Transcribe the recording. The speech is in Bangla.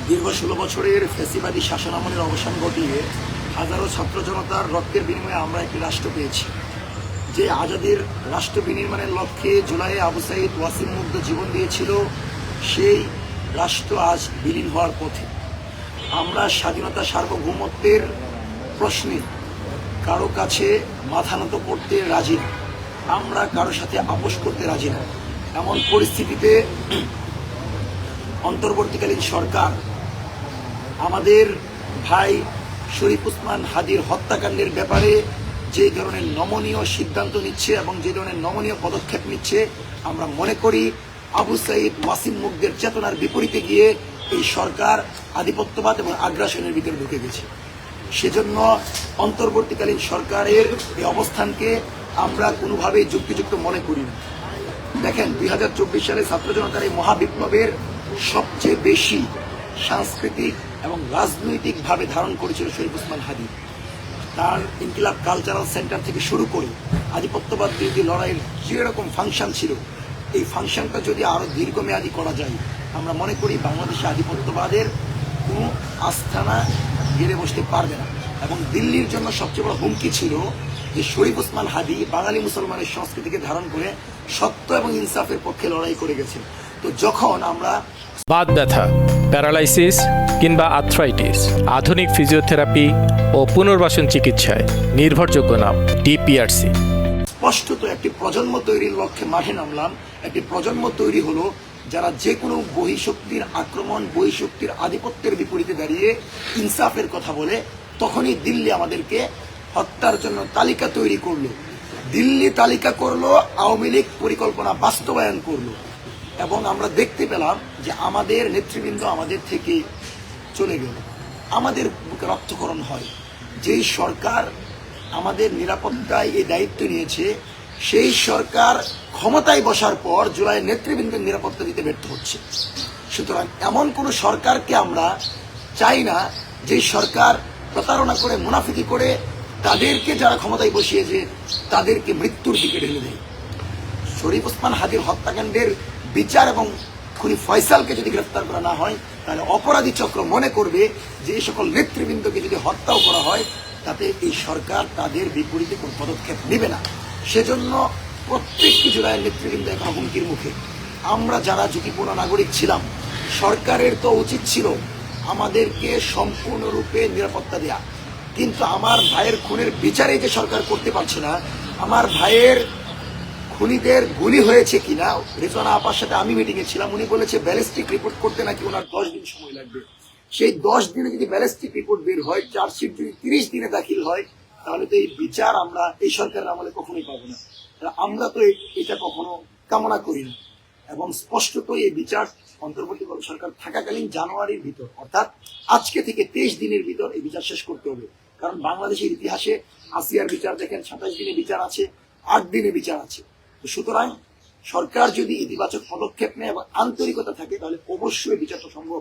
দীর্ঘ 16 বছরের ফ্যাসিবাদী শাসনামলের অবসান ঘটিয়ে হাজারো ছাত্র জনতার রক্তের বিনিময়ে আমরা একটি রাষ্ট্র পেয়েছি। যে আজাদির রাষ্ট্র বিনির্মাণের লক্ষ্যে জুলাইয়ে আবু সাইদ ওয়াসিম মুগ্ধ জীবন দিয়েছিল, সেই রাষ্ট্র আজ বিলীন হওয়ার পথে। আমরা স্বাধীনতা সার্বভৌমত্বের প্রশ্নে কারো কাছে মাথা নত করতে রাজি না, আমরা কারো সাথে আপোষ করতে রাজি না। এমন পরিস্থিতিতে অন্তর্বর্তীকালীন সরকার আমাদের ভাই শরীফ ওসমান হাদির হত্যাকাণ্ডের ব্যাপারে যে ধরনের নমনীয় সিদ্ধান্ত নিচ্ছে এবং যে ধরনের নমনীয় পদক্ষেপ নিচ্ছে, আমরা মনে করি আবু সাইদ ওয়াসিম মুগ্ধের চেতনার বিপরীতে গিয়ে এই সরকার আধিপত্যবাদ এবং আগ্রাসনের ভিতরে ঢুকে গেছে। সেজন্য অন্তর্বর্তীকালীন সরকারের এই অবস্থানকে আমরা কোনোভাবেই যুক্তিযুক্ত মনে করি না। দেখেন, 2024 সালে ছাত্র জনতার এই মহাবিপ্লবের সবচেয়ে বেশি সাংস্কৃতিক এবং রাজনৈতিকভাবে ধারণ করেছিল শরীফ ওসমান হাদি। তার ইনকিলাব কালচারাল সেন্টার থেকে শুরু করে আধিপত্যবাদ বিরোধী লড়াইয়ের যেরকম ফাংশন ছিল, এই ফাংশনটা যদি আরো দীর্ঘমেয়াদী করা যায়, আমরা মনে করি বাংলাদেশে আধিপত্যবাদের কোনো আস্থানা গেড়ে বসতে পারবে না। এবং দিল্লির জন্য সবচেয়ে বড় হুমকি ছিল যে শরীফ ওসমান হাদি বাঙালি মুসলমানের সংস্কৃতিকে ধারণ করে সত্য এবং ইনসাফের পক্ষে লড়াই করে গেছে। তো যখন আমরা বাত ব্যথা, প্যারালাইসিস কিংবা আর্থ্রাইটিস, আধুনিক ফিজিওথেরাপি ও পুনর্বাসন চিকিৎসায় নির্ভরযোগ্য নাম ডিপিআরসি। স্পষ্টত একটি প্রজন্ম তৈরির লক্ষ্যে মাঠে নামলাম। একটি প্রজন্ম তৈরি হলো যারা যে কোনো বহিঃশক্তির আক্রমণ, বহিঃশক্তির আধিপত্যের বিপরীতে দাঁড়িয়ে ইনসাফের কথা বলে। তখনই দিল্লি আমাদেরকে হত্যার জন্য তালিকা তৈরি করলো। দিল্লি তালিকা করলো, আওয়ামী লীগ পরিকল্পনা বাস্তবায়ন করলো। এবং আমরা দেখতে পেলাম যে আমাদের নেতৃবৃন্দ আমাদের থেকে চলে গেল, আমাদের বুকে রক্তক্ষরণ হয়। যেই সরকার আমাদের নিরাপত্তায় এই দায়িত্ব নিয়েছে, সেই সরকার ক্ষমতায় বসার পর জুলাইয়ের নেতৃবৃন্দের নিরাপত্তা দিতে ব্যর্থ হচ্ছে। সুতরাং এমন কোন সরকারকে আমরা চাই না যে সরকার প্রতারণা করে, মুনাফিকি করে তাদেরকে যারা ক্ষমতায় বসিয়েছে তাদেরকে মৃত্যুর দিকে ঢেলে দেয়। শরীফ ওসমান হাদির হত্যাকাণ্ডের বিচার এবং খুনি ফয়সালকে যদি গ্রেফতার করা না হয়, তাহলে অপরাধী চক্র মনে করবে যে এই সকল নেতৃবৃন্দকে যদি হত্যাও করা হয়, তাতে এই সরকার তাদের বিপরীতে কোন পদক্ষেপ নেবে না। সেজন্য প্রত্যেকটি জুলাইয়ের নেতৃবৃন্দ এখন হুমকির মুখে। আমরা যারা ঝুঁকিপূর্ণ নাগরিক ছিলাম, সরকারের তো উচিত ছিল আমাদেরকে সম্পূর্ণরূপে নিরাপত্তা দেয়া, কিন্তু আমার ভাইয়ের খুনের বিচারে যে সরকার করতে পারছে না, আমার ভাইয়ের খুনিদের গুলি হয়েছে কিনা, রেজওয়ানা আপার সাথে আমি মিটিংয়ে ছিলাম, উনি বলেছে ব্যালিস্টিক রিপোর্ট করতে নাকি ওনার 10 দিন সময় লাগবে। সেই 10 দিনে যদি ব্যালিস্টিক রিপোর্ট বের হয়, চার্জশিট যদি 30 দিনে দাখিল হয়, তাহলে তো এই বিচার আমরা এই সরকারের আমলে কখনোই পাবো না। আমরা তো এটা কখনো কামনা করি না। এবং স্পষ্টত এই বিচার অন্তর্বর্তীকালীন সরকার থাকাকালীন জানুয়ারির ভিতর, অর্থাৎ আজকে থেকে 23 দিনের ভিতর এই বিচার শেষ করতে হবে। কারণ বাংলাদেশের ইতিহাসে আসিয়ার বিচার দেখেন 27 দিনে বিচার আছে, 8 দিনে বিচার আছে। সুতরাং সরকার যদি ইতিবাচক পদক্ষেপ নেয় এবং আন্তরিকতা থাকে, তাহলে অবশ্যই বিচারটা সম্ভব।